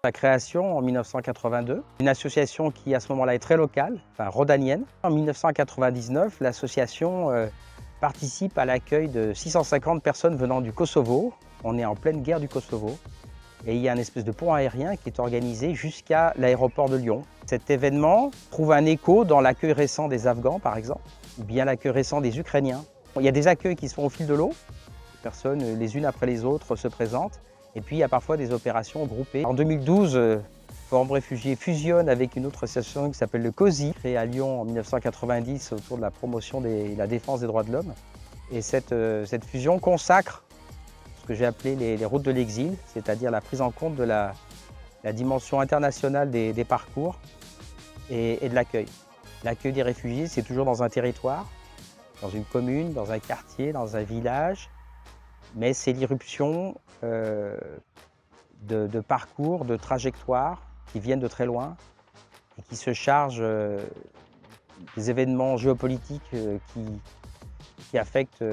Sa création en 1982, une association qui à ce moment-là est très locale, enfin rhodanienne. En 1999, l'association participe à l'accueil de 650 personnes venant du Kosovo. On est en pleine guerre du Kosovo et il y a un espèce de pont aérien qui est organisé jusqu'à l'aéroport de Lyon. Cet événement trouve un écho dans l'accueil récent des Afghans par exemple, ou bien l'accueil récent des Ukrainiens. Il y a des accueils qui se font au fil de l'eau, les personnes les unes après les autres se présentent. Et puis, il y a parfois des opérations groupées. En 2012, Forum Réfugiés fusionne avec une autre association qui s'appelle le COSI, créée à Lyon en 1990 autour de la promotion et la défense des droits de l'homme. Et cette fusion consacre ce que j'ai appelé les routes de l'exil, c'est-à-dire la prise en compte de la dimension internationale des parcours et de l'accueil. L'accueil des réfugiés, c'est toujours dans un territoire, dans une commune, dans un quartier, dans un village, mais c'est l'irruption de parcours, de trajectoires qui viennent de très loin et qui se chargent des événements géopolitiques qui affectent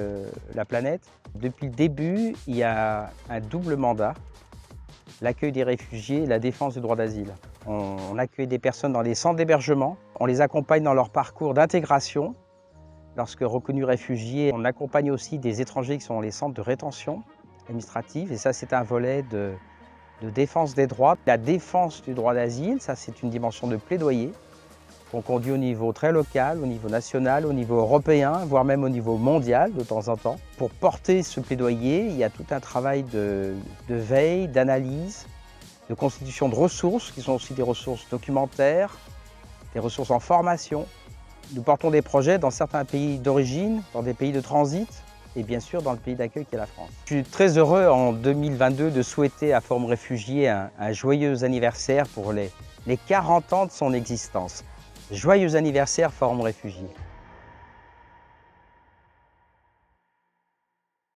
la planète. Depuis le début, il y a un double mandat, l'accueil des réfugiés et la défense du droit d'asile. On accueille des personnes dans les centres d'hébergement, on les accompagne dans leur parcours d'intégration. Lorsque reconnus réfugiés, on accompagne aussi des étrangers qui sont dans les centres de rétention administrative, et ça c'est un volet de défense des droits. La défense du droit d'asile, ça c'est une dimension de plaidoyer qu'on conduit au niveau très local, au niveau national, au niveau européen, voire même au niveau mondial de temps en temps. Pour porter ce plaidoyer, il y a tout un travail de veille, d'analyse, de constitution de ressources, qui sont aussi des ressources documentaires, des ressources en formation. Nous portons des projets dans certains pays d'origine, dans des pays de transit, et bien sûr dans le pays d'accueil qui est la France. Je suis très heureux en 2022 de souhaiter à Forum Réfugiés un joyeux anniversaire pour les 40 ans de son existence. Joyeux anniversaire Forum Réfugiés.